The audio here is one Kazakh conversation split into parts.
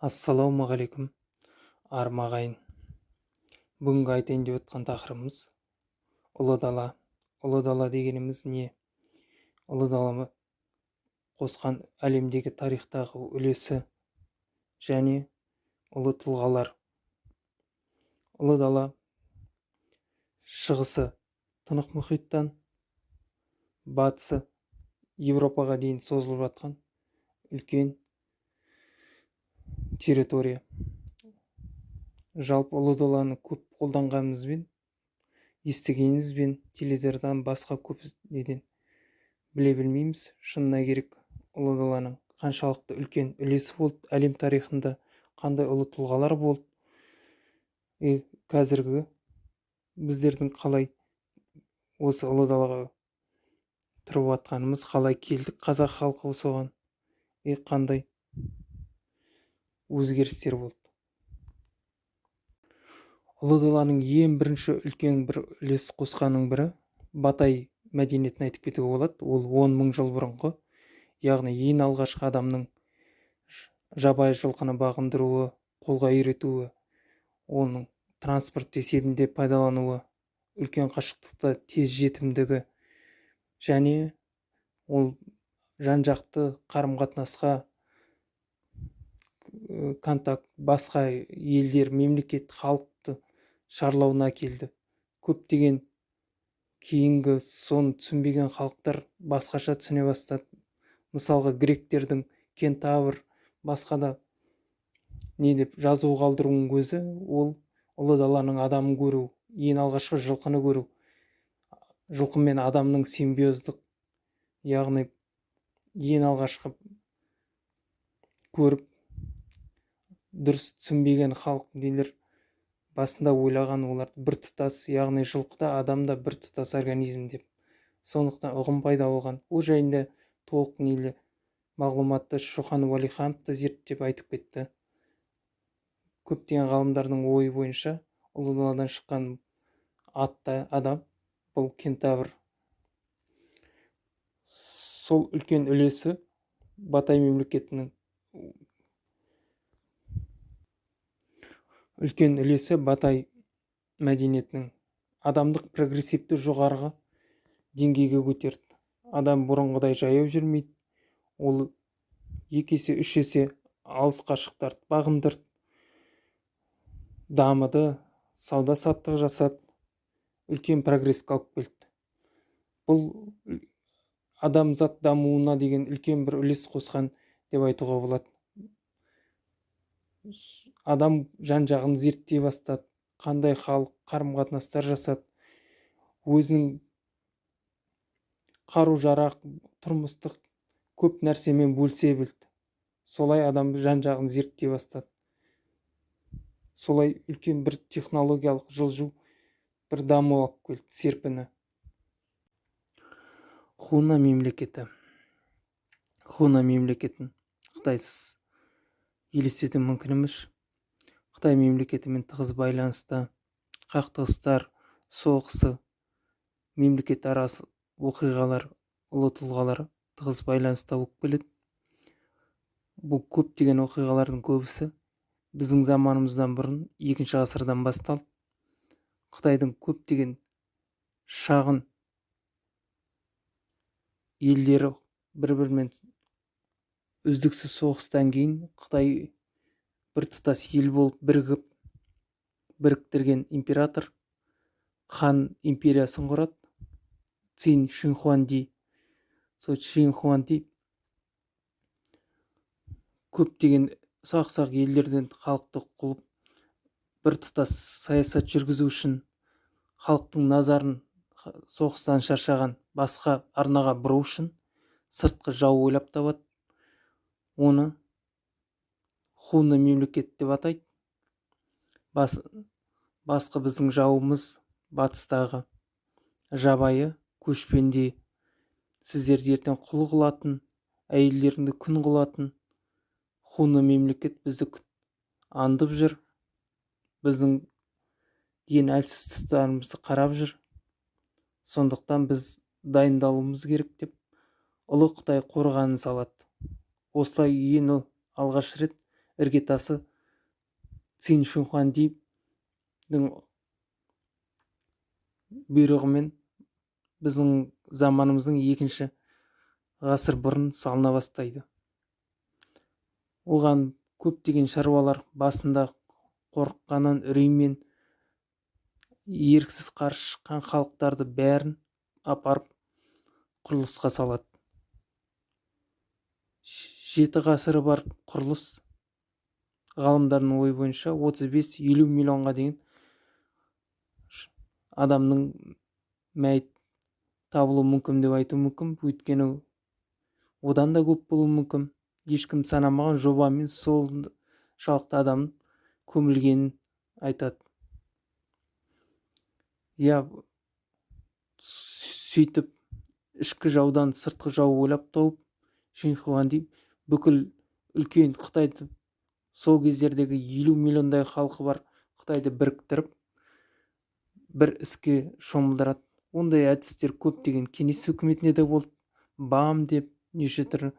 Ассалаумағалейкум, армағайын. Бүгінгі айтайын деп отқан тақырыбымыз ұлы дала. Ұлы дала дегеніміз не? Ұлы даланы қосқан әлемдегі тарихтағы үлесі және ұлы тұлғалар. Ұлы дала шығысы Тынық мұхиттан батысы Европаға дейін созылып жатқан үлкен территория. Жалпы ұлы даланы көп қолданғанымызбен, естігенімізбен теледидардан басқа көп неден біле білмейміз. Шынына керек, ұлы даланың қаншалықты үлкен үлесі болды, әлем тарихында қандай ұлы тұлғалар болды, қазіргі біздердің қалай осы ұлы далаға тұрып жатқанымыз, қалай келдік қазақ халқы соған, қандай өзгерістер болды. Ұлы даланың ең бірінші үлкен бір үлес қосқанның бірі Батай мәдениетін айтып кетуге болады. Ол 10 мың жыл бұрынғы, яғни ең алғашқы адамның жабайы жылқыны бағындыруы, қолға үйретуі, оның транспорт есебінде пайдалануы, үлкен қашықтықта тез жетімдігі, және ол жан-жақты қарым-қатынасқа, контакт, басқа елдер, мемлекет, халықты шарлауына әкелді. Көптеген кейінгі соны түсінбеген халықтар басқаша түсіне бастады. Мысалға гректердің кентавр, басқа да не деп жазу қалдыруының өзі ол ұлы даланың адамын көру, ең алғашқы жылқыны көру, жылқы мен адамның симбиоздық, яғни ең алғашқы көріп дұрыс түсінбеген халық нелер басында ойлаған оларды бір тұтас, яғни жылқы да адам да бір тұтас организм деп. Сондықтан ұғым пайда болған. Ол жайында толық нелі мағлұматты Шоқан Уәлиханов та зерттеп айтып кетті. Көптеген ғалымдардың ойы бойынша ұлы даладан шыққан атты адам бұл кентавр. Сол үлкен үлесі Батай мемлекетінің үлкен үлесі Батай мәдениетінің адамдық прогрессивті жоғарғы деңгейге көтерді. Адам бұрынғыдай жаяу жүрмейді, ол 2 есе 3 есе алыс қашықтарды бағындырды, дамыды, сауда саттық жасады, үлкен прогресске алып келді. Бұл адамзат дамуына деген үлкен бір үлес қосқан деп айтуға болады. Адам жан-жағын зерттей бастады, қандай халық қарым-қатынастар жасады, өзінің қару-жарақ, тұрмыстық көп нәрсемен бөлісе білді. Солай адам жан-жағын зерттей бастады. Солай үлкен бір технологиялық жылжу, бір даму алып келді, серпіні. Хуна мемлекеті. Хуна мемлекетін Қытайсыз елестету мүмкін емес. Қытай мемлекетімен тығыз байланысты қақтығыстар, соғысы, мемлекет арасы оқиғалар, ұлы тұлғалар тығыз байланыста болып келеді. Бұл көптеген оқиғалардың көбісі біздің заманымыздан бұрын 2-ші ғасырдан басталды. Қытайдың көптеген шағын елдері бір-бірімен үздіксіз соғыстан кейін Қытай бір тұтас ел болып біріктірген император хан империясын құрады. Цин Шихуанди. Сол Шихуанди көптеген ұсақ елдерден халықты қылып бір тұтас саясат жүргізу үшін халықтың назарын соғыстан шаршаған басқа арнаға бұру үшін сыртқы жау ойлап табады. Оны Хуна мемлекет деп атайды. Басқа біздің жауымыз батыстағы жабайы, көшпенде, сіздерді ертең құл қылатын, әйелдеріңді күң қылатын Хуна мемлекет бізді аңдып жүр, біздің ең әлсіз тұстарымызды қарап жүр. Сондықтан біз дайындалуымыз керек деп ұлы Қытай қорғанын салады. Осылай ең алғаш рет іргетасы Цин Шихуандидің бұйрығымен біздің заманымыздың 2 ғасыр бұрын салына бастайды. Оған көптеген шаруалар басында қорыққанын үреймен еріксіз қарсы шыққан халықтарды бәрін апарып құрылысқа салады. 7 ғасыры бар құрылыс ғалымдардың ойы бойынша 35-50 миллионға дейін адамның мәйіт табылуы мүмкін деп айту мүмкін. Өйткені одан да көп болуы мүмкін. Ешкім санамаған жобамен сол шалықты адам көмілгенін айтады. Сөйтіп ішкі жаудан сыртқы жау ойлап тауып, Шихуанди бүкіл үлкен Қытайды, сол кездердегі 50 миллиондай халқы бар Қытайды біріктіріп, бір іске шомылдырады. Ондай әдістер көптеген кеңес үкіметінде де болды. БАМ деп неше түрлі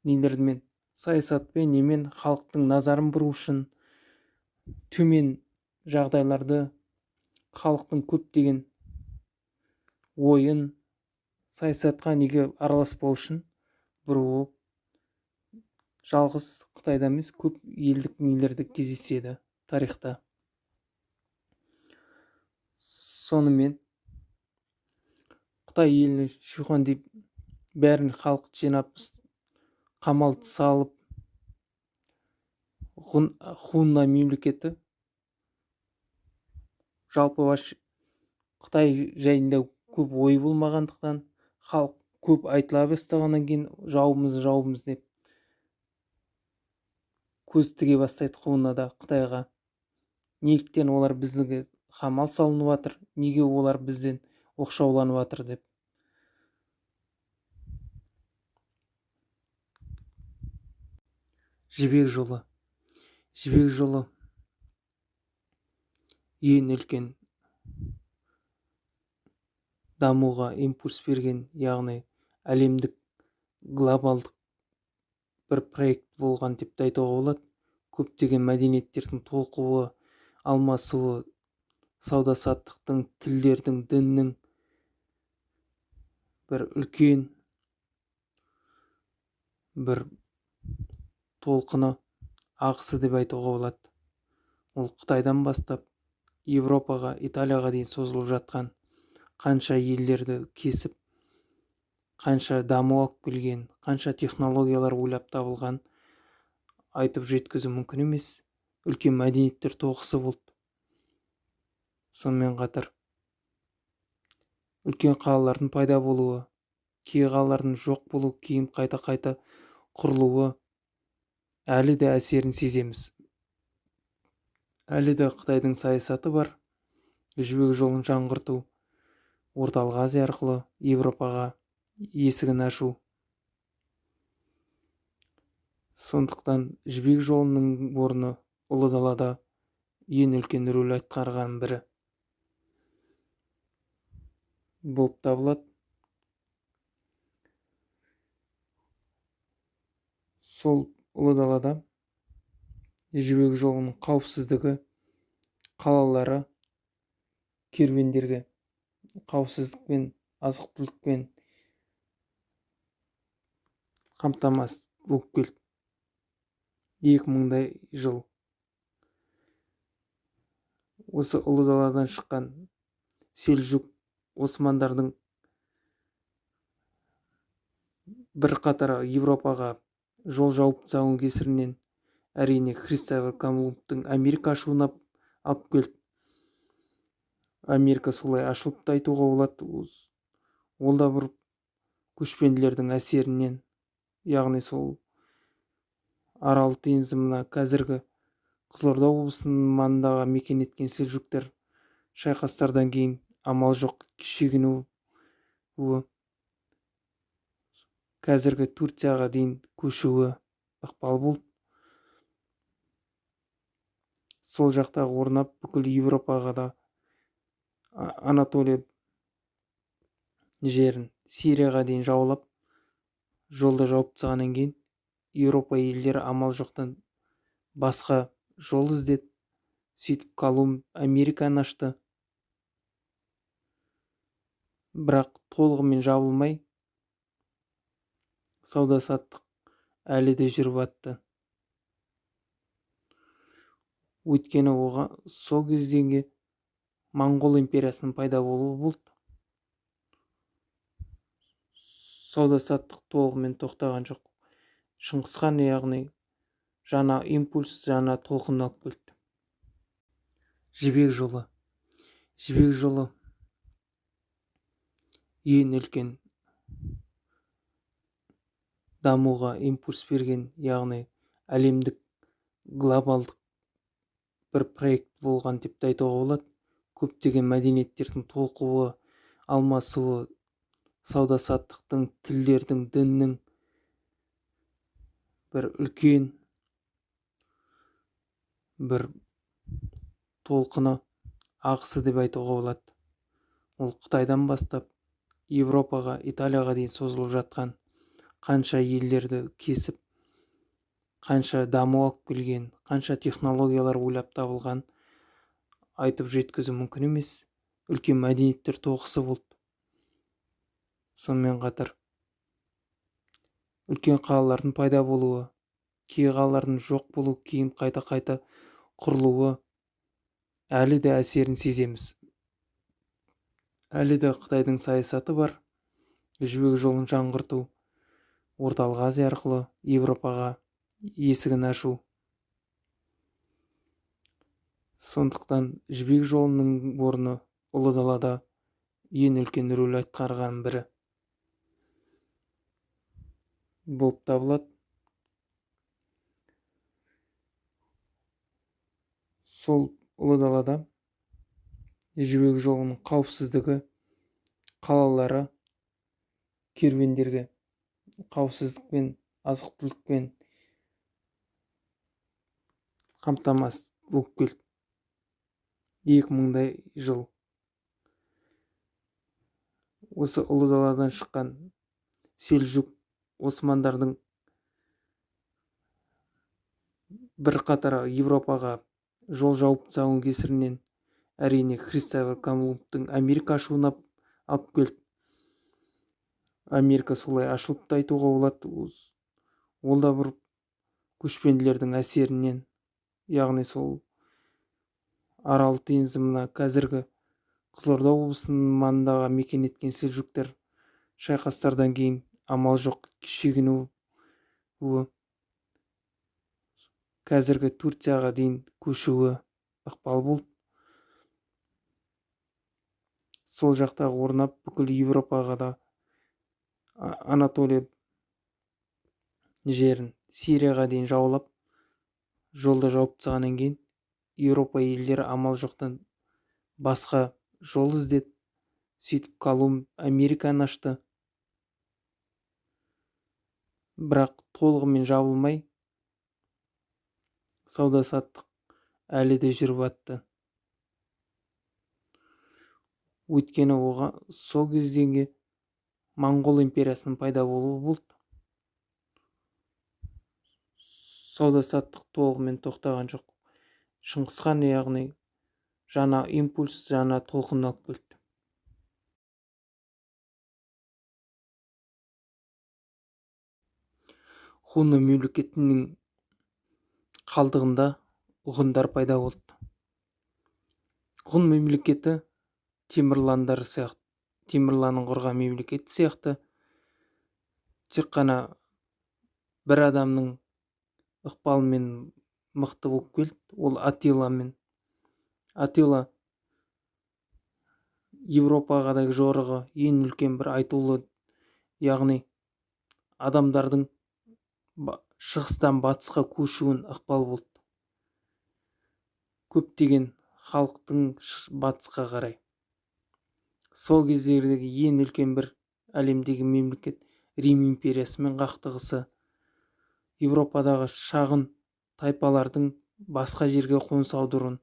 нелермен, саясатпен, немен халықтың назарын бұру үшін төмен жағдайларды халықтың көптеген ойын саясатқа неге араласпау үшін бұруы жалғыз Қытайда емес, көп елдік нелерде кездеседі тарихта. Сонымен Қытай елі Шихуанди бәрін халық жинап қамалды салып, Хунна мемлекеті жалпы Қытай жайында көп ой болмағандықтан, халық көп айтыла бастағаннан кейін жауымыз деп көз тіге бастайды Хуннада Қытайға. Неліктен олар біздің қамал салынып жатыр, неге олар бізден оқшауланып жатыр деп. Жібек жолы ең үлкен дамуға импульс берген, яғни әлемдік глобалдық бір проект болған деп айтуға болады. Көптеген мәдениеттердің толқуы, алмасуы, сауда-саттықтың, тілдердің, діннің бір үлкен бір толқыны, ағысы деп айтуға болады. Ол Қытайдан бастап Европаға, Италияға дейін созылып жатқан, қанша елдерді кесіп, қанша даму алып келген, қанша технологиялар ойлап табылған, айтып жеткізу мүмкін емес. Үлкен мәдениеттер тоғысы болды. Сонымен қатар үлкен қалалардың пайда болуы, кей қалалардың жоқ болуы, кейін қайта құрылуы әлі де әсерін сеземіз. Әлі де Қытайдың саясаты бар. Жібек жолын жаңғырту, орталық Азия арқылы Европаға есігін ашу. Сондықтан жібек жолының орны ұлы далада ең үлкен рөл атқарған бірі болып табылады. Сол ұлы далада жібек жолының қауіпсіздігі, қалалары керуендерге қауіпсіздікпен, азық-түлікпен қамтамасыз болып келді. 2000-дай жыл. Осы ұлы даладан шыққан Селжук Османдардың бір қатар Европаға жол жауып тастауының кесірінен әрине Христофор Колумбтың Америка ашуына алып келді. Америка солай ашылып та айтуға болады. Ол да бір көшпенділердің әсерінен, яғни сол Арал теңізі, мына қазіргі Қызылорда облысының маңындағы мекен еткен селжуктар шайқастардан кейін амал жоқ шегінуі, қазіргі Турцияға дейін көшуі ықпал болды. Сол жақтағы орнап бүкіл Европаға да, Анатолия жерін Сирияға дейін жаулап, жолда жауып тастағаннан кейін Еуропа елдері амал жоқтан басқа жол іздеді. Сөйтіп Колумб Американы ашты. Бірақ толығымен жабылмай, сауда-саттық әлі де жүріп жатты. Өйткені оған сол кездегі Моңғол империясының пайда болуы болды. Сауда-саттық толығымен тоқтаған жоқ. Шыңғыс хан яғни жаңа импульс, жаңа толқын алып келді. Жібек жолы. Жібек жолы ең үлкен дамуға импульс берген, яғни әлемдік глобалдық бір проект болған деп те айтуға болады. Көптеген мәдениеттердің толқуы, алмасуы, сауда-саттықтың, тілдердің, діннің бір үлкен бір толқыны, ағысы деп айтуға болады. Ол Қытайдан бастап Европаға, Италияға дейін созылып жатқан, қанша елдерді кесіп, қанша даму алып келген, қанша технологиялар ойлап табылған, айтып жеткізу мүмкін емес. Үлкен мәдениеттер тоғысы болды. Сонымен қатар үлкен қалалардың пайда болуы, кей қалалардың жоқ болуы, кейін қайта құрылуы әлі де әсерін сеземіз. Әлі де Қытайдың саясаты бар. Жібек жолын жаңғырту, Орталық Азия арқылы Европаға есігін ашу. Сондықтан жібек жолының орны ұлы далада ең үлкен рөл атқарған бірі болып табылады. Сол ұлы далада жібек жолының қауіпсіздігі, қалалары керуендерге қауіпсіздікпен, азық-түлікпен қамтамасыз болып келді. 2000-дай жыл. Осы ұлы даладан шыққан селжук османдардың бір қатар Европаға жол жауып тастауының кесірінен әрине Христофор Колумбтың Америка ашуына алып келді. Америка солай ашылып та айтуға болады. Ол да бір көшпенділердің әсерінен, яғни сол Арал теңізі, мына қазіргі Қызылорда облысының маңындағы мекен еткен селжуктар шайқастардан кейін амал жоқ шегінуі қазіргі Турцияға дейін көшуі ықпал болды. Сол жақтағы орнап бүкіл Европаға да Анатолия жерін Сирияға дейін жаулап, жолда жауып тастағаннан кейін Еуропа елдері амал жоқтан басқа жол іздеді. Сөйтіп Колумб Американы ашты. Бірақ толығымен жабылмай, сауда-саттық әлі де жүріп жатты. Өйткені оған сол кездегі Моңғол империясының пайда болуы болды. Сауда-саттық толығымен тоқтаған жоқ. Шыңғыс хан яғни жаңа импульс, жаңа толқын алып келді. Хуно мемлекетінің қалдығында ғұндар пайда болды. Ғұн мемлекеті темірландар сияқты, Темірланның құрған мемлекеті сияқты тек қана бір адамның ықпалымен мықты болып келді. Ол Атила Европаға да жорығы ең үлкен бір айтулы, яғни адамдардың шығыстан батысқа көшуін ықпал болды. Көптеген халықтың батысқа қарай. Сол кездегі ең үлкен бір әлемдегі мемлекет Рим империясымен қақтығысы, Европадағы шағын тайпалардың басқа жерге қоныс аударуын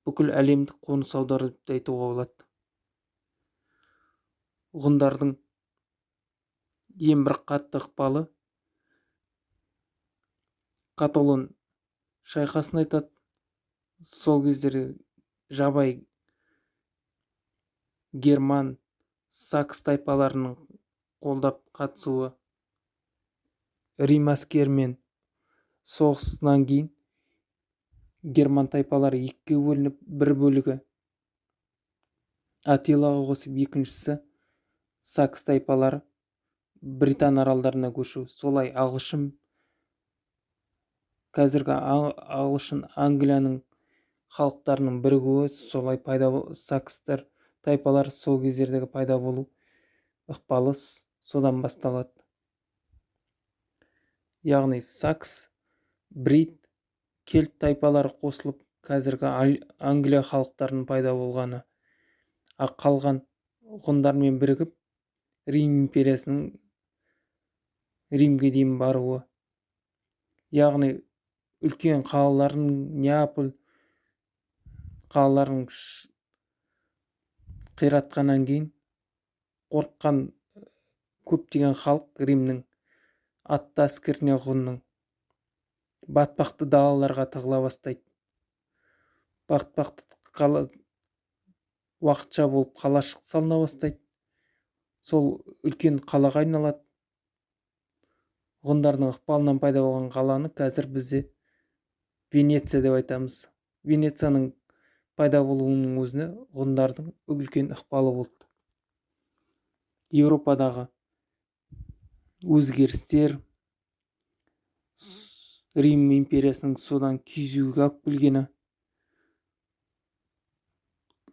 бүкіл әлемдік қоныс аудару деп айтуға болады. Ғұндардың ең бір қатты ықпалы каталон шайқасын айтады. Сол кездері жабай герман сакс тайпаларының қолдап қатысуы, рим әскерімен соғысынан кейін герман тайпалары екіге бөлініп, бір бөлігі Атилаға қосып, екіншісі сакс тайпалары британ аралдарына көшу. Солай қазіргі ағылшын Англияның халықтарының бірігуі, солай сакстар тайпалар сол кездердегі пайда болу ықпалы содан басталады. Яғни сакс, брит, кельт тайпалары қосылып, қазіргі Англия халықтарының пайда болғаны, қалған ғұндармен бірігіп, Рим империясының Римге дейін баруы. Яғни үлкен қалаларын, Неаполь қалаларын қиратқаннан кейін қорыққан көптеген халық Римнің атты әскеріне, ғұнның батпақты далаларға тығыла бастайды. Батпақты уақытша болып қалашық салына бастайды. Сол үлкен қалаға айналады. Ғұндардың ықпалынан пайда болған қаланы қазір бізде Венеция деп айтамыз. Венецияның пайда болуының өзіне ғұндардың үлкен ықпалы болды. Еуропадағы өзгерістер, Рим империясының содан күйзеуге алып келгені,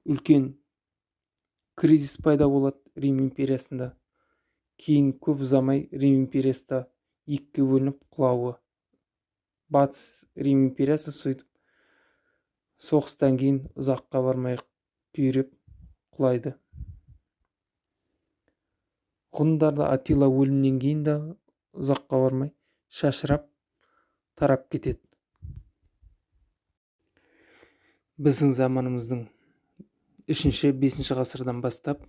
үлкен кризис пайда болады Рим империясында. Кейін көп ұзамай Рим империясы да екіге бөлініп құлауы. Батыс Рим империясы сөйтіп соғыстан кейін ұзаққа бармай күйреп құлайды. Ғұндарды Атила өлімнен кейін де ұзаққа бармай шашырап тарап кетеді. Біздің заманымыздың 3-5 ғасырдан бастап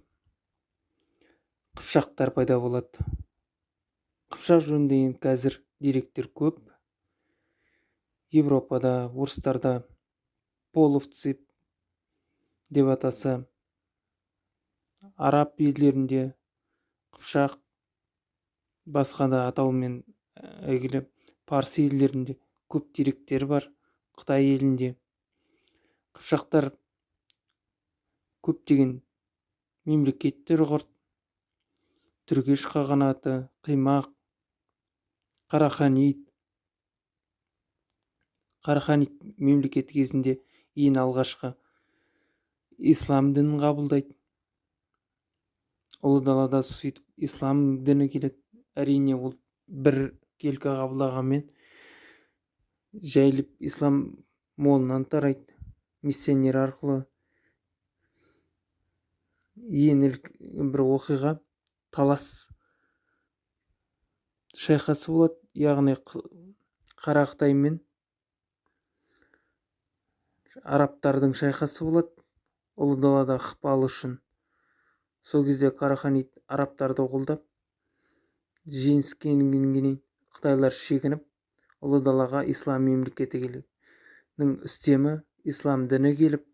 қыпшақтар пайда болады. Қыпшақ жөнінде қазір деректер көп. Европада, орыстарда половцы деп атаса, араб елдерінде қыпшақ, басқа да атаумен әйгілі парсы елдерінде көп деректер бар. Қытай елінде қыпшақтар көптеген мемлекеттер құрды. Түргеш қағанаты, Қимақ, Қараханит мемлекеті кезінде ең алғашқы ислам дінін қабылдайды. Ұлы далада сөйтіп ислам діні келеді. Әрине ол бір келкі қабылдағанмен жайылып ислам молынан тарайды. Миссионер арқылы. Ең бір оқиға талас шайқасы болады. Яғни Қара Қытай мен арабтардың шайқасы болады. Ұлы далада ықпалы үшін. Сол кезде Қараханит арабтарды қолдап, жеңіскеннен кейін қытайлар шегініп, ұлы далаға ислам мемлекеті келдің үстемі ислам діні келіп,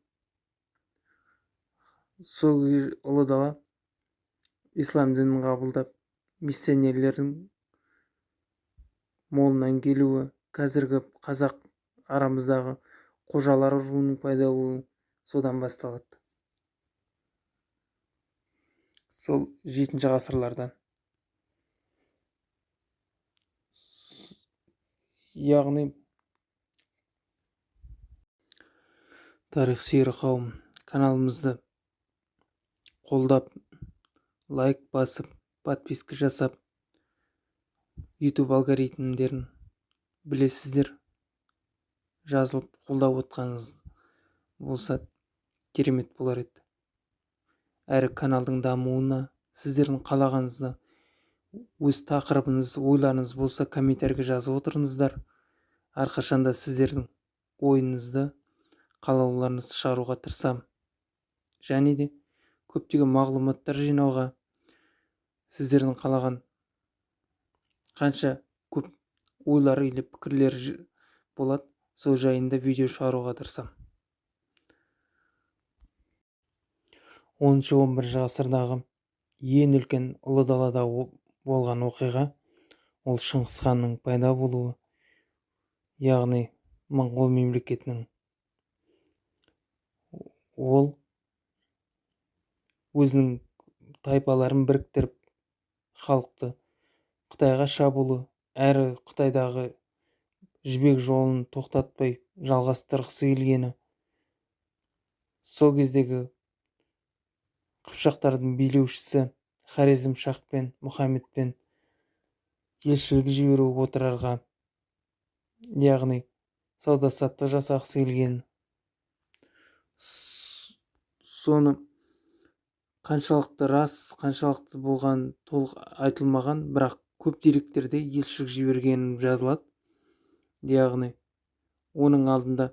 сол ұлы дала ислам дінін қабылдап, миссионерлердің молынан келуі, қазіргі қазақ арамыздағы қожалар руының пайда болуы содан басталады. Сол 7 ғасырлардан. Яғни тарих сүйер қауым, каналымызды қолдап, лайк басып, подписка жасап, YouTube алгоритмдерін білесіздер, жазылып қолдап отқаныңыз болса керемет болар еді. Әрі каналдың дамуына сіздердің қалағаныңызды, өз тақырыбыңыз, ойларыңыз болса комментарийге жазып отырыңыздар. Әрқашанда сіздердің ойыңызды, қалауларыңызды шығаруға тырысамын. Және де көптеген мағлұматтар жинауға, сіздердің қалаған қанша көп ойлар или пікірлер болады. Сол жайында видео шығаруға тырысам. 10-11 ғасырдағы ең үлкен ұлы далада болған оқиға ол Шыңғыс ханның пайда болуы, яғни моңғол мемлекетінің. Ол өзінің тайпаларын біріктіріп халықты Қытайға шабуылы, әрі Қытайдағы жібек жолын тоқтатпай жалғастырғысы келгені, сол кездегі қыпшақтардың билеушісі Хорезм-Шах пен Мұхаммедпен елшілік жіберу отырарға, яғни сауда-саттық жасағысы келгені. Соны қаншалықты рас, қаншалықты болған толық айтылмаған, бірақ көп деректерде елшілік жібергені жазылады. Яғни оның алдында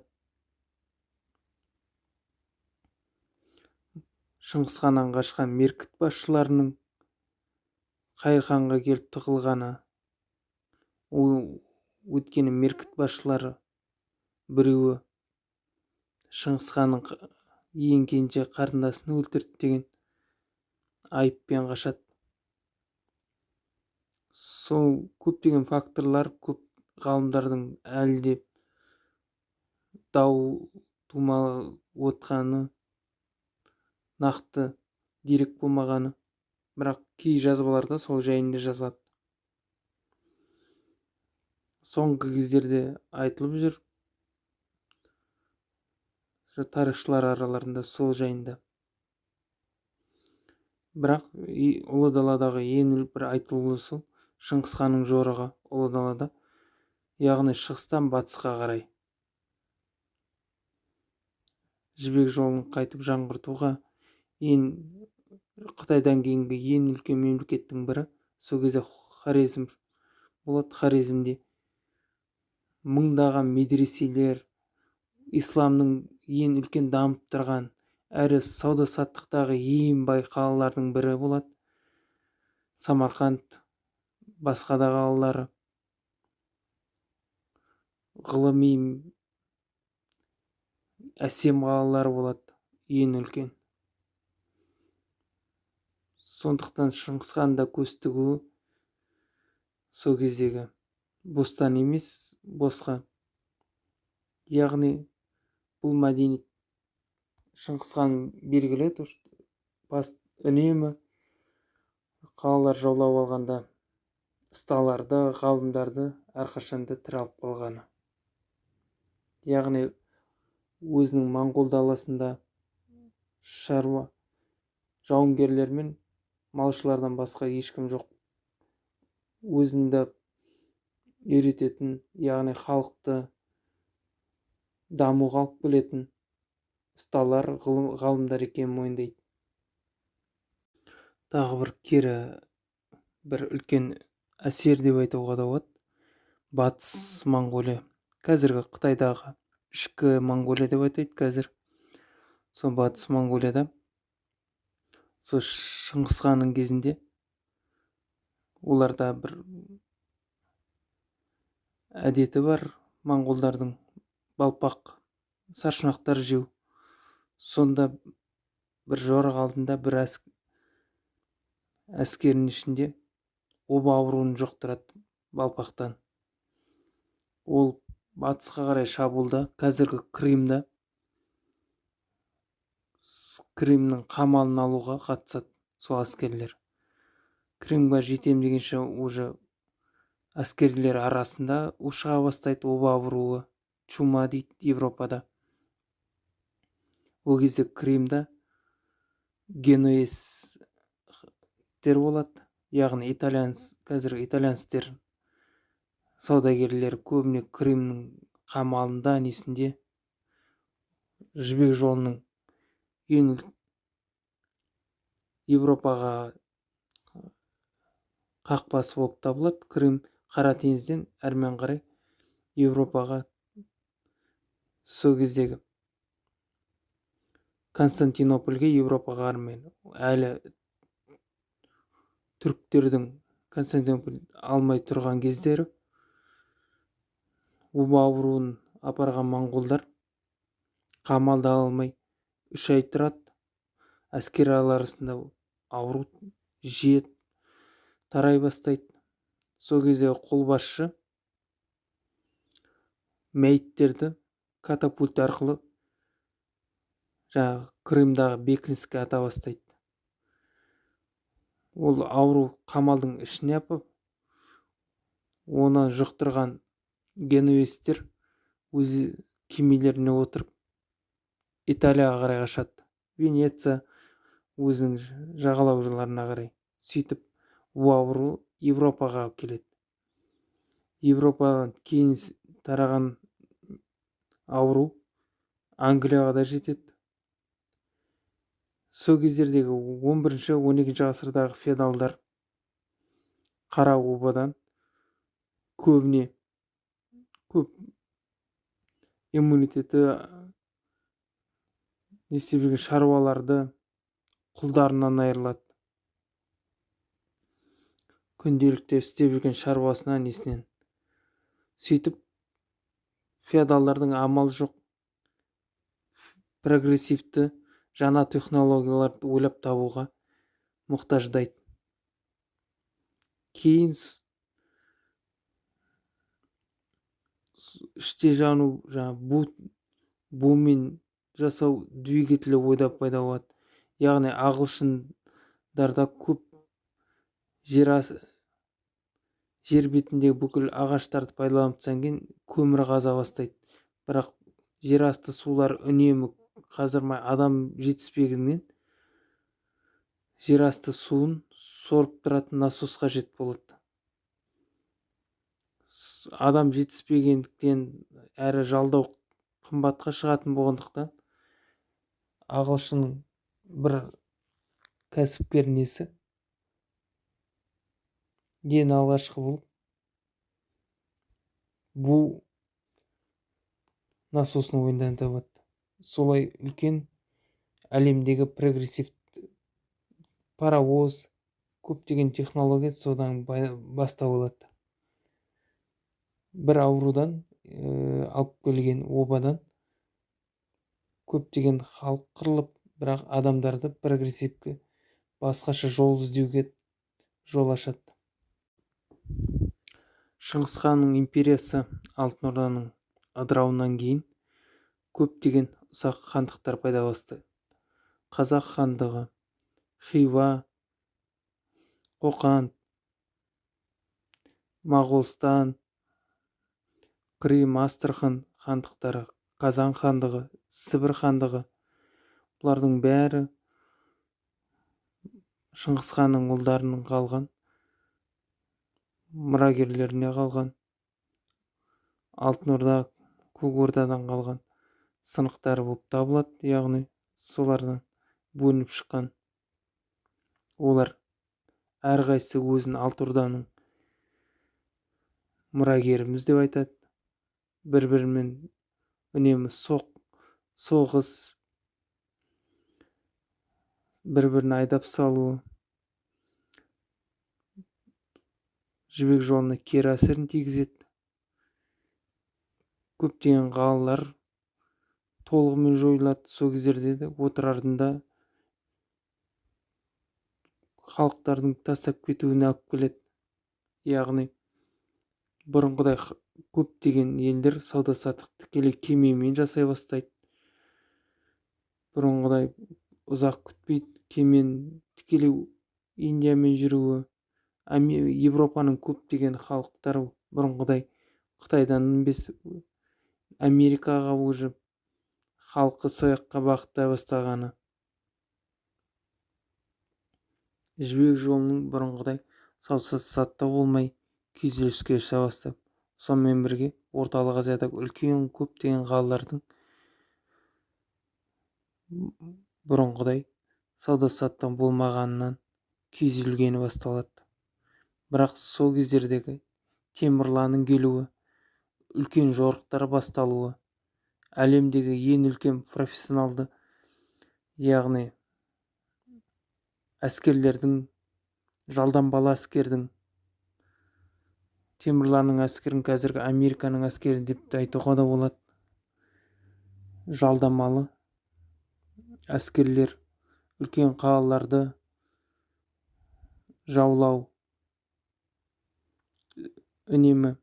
Шыңғыс ханнан қашқан меркіт басшыларының Қайыр ханға келіп тығылғаны, өйткені меркіт басшылары біреуі Шыңғыс ханның ең кенже қарындасын өлтірді деген айыппен қашады. Сол көптеген факторлар, көп ғалымдардың әлі де дау тумалы отқаны, нақты дерек болмағаны, бірақ кей жазбаларда сол жайында жазады. Соңғы кездерде айтылып жүр тарихшылар араларында сол жайында. Бірақ ұлы даладағы ең бір айтылуы Шыңғыс ханның жорығы ұлы далада, яғни шығыстан батысқа қарай жібек жолын қайтып жаңғыртуға, Қытайдан кейінгі ең үлкен мемлекеттің бірі сол кезде Хорезм болады. Хорезмде мыңдаған медреселер, исламның ең үлкен дамып тұрған, әрі сауда-саттықтағы ең бай қалалардың бірі болады. Самарқанд, басқа да қалалары, ғылыми әсем қалалары болады, ең үлкен. Сондықтан Шыңғыс хан да көз тігуі сол кездегі бостан емес, босқа. Яғни бұл мәдениет Шыңғыс хан белгілі, үнемі қалалар жаулап алғанда ұсталарды, ғалымдарды әрқашанда тірі алып қалғаны. Яғни өзінің моңғол даласында шаруа жауынгерлер мен малшылардан басқа ешкім жоқ. Өзінде үйрететін, яғни халықты дамуға алып келетін ұсталар, ғалымдар екенін мойындайды. Тағы бір кері бір үлкен әсер деп айтуға да болады. Батыс Моңғолия, қазіргі Қытайдағы ішкі Моңғолия деп айтайды қазір. Сол батыс Моңғолияда сол Шыңғыс ханның кезінде оларда бір әдеті бар, моңғолдардың балпақ саршұнақтар жеу. Сонда бір жорық алдында бір әскерінің ішінде оба ауруын жұқтырады балпақтан. Ол батысқа қарай шабуылда, қазіргі Крымда, Крымның қамалын алуға қатысады сол әскерлер. Крымға жетем дегенше уже әскерлер арасында шыға бастайды оба ауруы, чума дейді Европада. Ол кезде Крымда генуэзтер болады, яғни қазіргі итальянстер саудагерлер көбіне Крымның қамалында, несінде жібек жолының ең Европаға қақпасы болып табылады. Крым Қара теңізден әрмен қарай Европаға сол кездегі Константинопольге, Европаға армен әлі түріктердің Константинополь алмай тұрған кездері оба ауруын апарған моңғолдар қамалда алмай 3 ай тұрады. Әскер арасында ауру жиі тарай бастайды. Сол кезде қолбасшы мәйіттерді катапульт арқылы жаңағы Крымдағы бекініске ата бастайды. Ол ауру қамалдың ішіне апып, оны жұқтырған генуэзтер өз кемелеріне отырып Италияға қарай қашады. Венеция өзінің жағалауларына қарай. Сөйтіп бұл ауру Европаға келеді. Европадан кейін тараған ауру Англияға да жетеді. Сол кездердегі 11-12 ғасырдағы феодалдар қара обадан көп иммунитеті істеп жүрген шаруаларды құлдарынан айырылады. Күнделікті істеп жүрген шаруасына несінен. Сөйтіп феодалдардың амал жоқ прогрессивті жаңа технологияларды ойлап табуға мұқтаждайды. Кейін іште жану, бумен жасау двигателі ойда пайда болады. Яғни ағылшындарда көп жер бетіндегі бүкіл ағаштарды пайдаланып кейін көмір қаза бастайды. Бірақ жер асты сулар үнемі қазірмай адам жетіспегеннен жер асты суын сорып тұратын насос қажет болады. Адам жетіспегендіктен әрі жалдау қымбатқа шығатын болғандықтан ағылшынның бір кәсіпкер несі ең алғашқы болып бұл насосын ойдан табады. Солай үлкен әлемдегі прогрессивті паровоз, көптеген технология содан бастау алады. Бір аурудан алып келген обадан көптеген халық қырылып, бірақ адамдарды прогрессивке басқаша жол іздеуге жол ашады. Шыңғыс ханның империясы Алтын Орданың ыдырауынан кейін көптеген ұсақ хандықтар пайда бастайды. Қазақ хандығы, Хиуа, Қоқан, Моғолстан, Крым, Астрахан хандықтары, Қазан хандығы, Сібір хандығы, бұлардың бәрі Шыңғыс ханның ұлдарының қалған, мұрагерлеріне қалған, Алтын Орда, Көк Ордадан қалған сынықтары болып табылады. Яғни солардан бөлініп шыққан. Олар әрқайсысы өзін Алтын Орданың мұрагеріміз деп айтады. Бір-бірімен үнемі соғыс, бір-бірін айдап салуы, жібек жолына кері әсерін тигізеді. Көптеген қалалар толығымен жойылады. Сол кездерде де отырардың халықтардың тастап кетуіне алып келеді. Яғни бұрынғыдай көптеген елдер сауда-саттық тікелей кемемен жасай бастайды. Бұрынғыдай ұзақ күтпейді. Кемен тікелей Индиямен жүруі, Европаның көптеген халықтары бұрынғыдай Қытайдан емес Америкаға уже халқы сояққа бағыттай бастағаны. Жібек жолының бұрынғыдай сауда-саттық болмай күйзеліске ұша бастап, сонымен бірге орталық Азиядағы үлкен көптеген қалалардың бұрынғыдай сауда-саттық болмағанынан күйзелгені басталады. Бірақ сол кездердегі Темірланның келуі, үлкен жорықтар басталуы, әлемдегі ең үлкен профессионалды, яғни әскерлердің, жалданбалы әскердің темірланның әскерін қазіргі Американың әскері деп те айтуға да болады. Жалдамалы әскерлер үлкен қалаларды жаулау, үнемі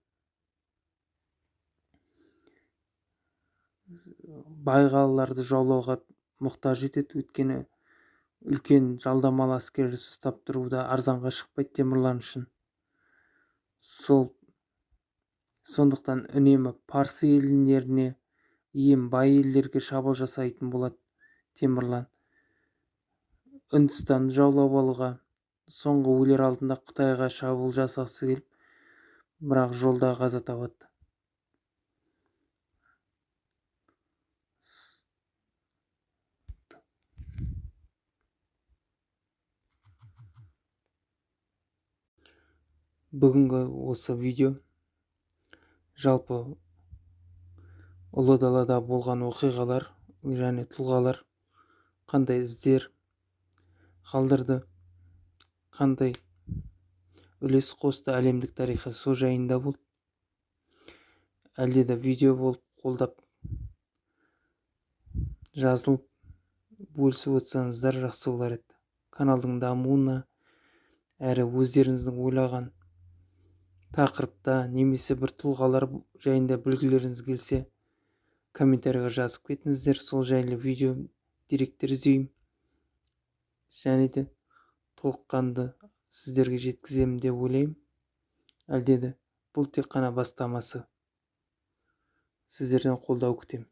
бай қалаларды жаулауға мұқтаж етеді. Өйткені үлкен жалдамалы әскерді ұстап тұру да арзанға шықпайды темірлан үшін. Сондықтан үнемі парсы елдеріне, ең бай елдерге шабуыл жасайтын болады темірлан. Үндістанды жаулап алуға, соңғы өлер алдында Қытайға шабуыл жасағысы келіп, бірақ жолда қаза табады. Бүгінгі осы видео жалпы ұлы далада болған оқиғалар және тұлғалар қандай іздер қалдырды, қандай үлес қосты әлемдік тарихы, сол жайында болды. Әлде де видео болып қолдап жазылып бөлісіп отырсаңыздар жақсы болар еді. Каналдың дамуына әрі өздеріңіздің ойлаған тақырыпта немесе бір тұлғалар жайында білгілеріңіз келсе, комментарийға жазып кетіңіздер. Сол жайлы видео деректер іздеймін және де толыққанды сіздерге жеткіземін деп ойлаймын. Әлде де бұл тек қана бастамасы. Сіздерден қолдау күтемін.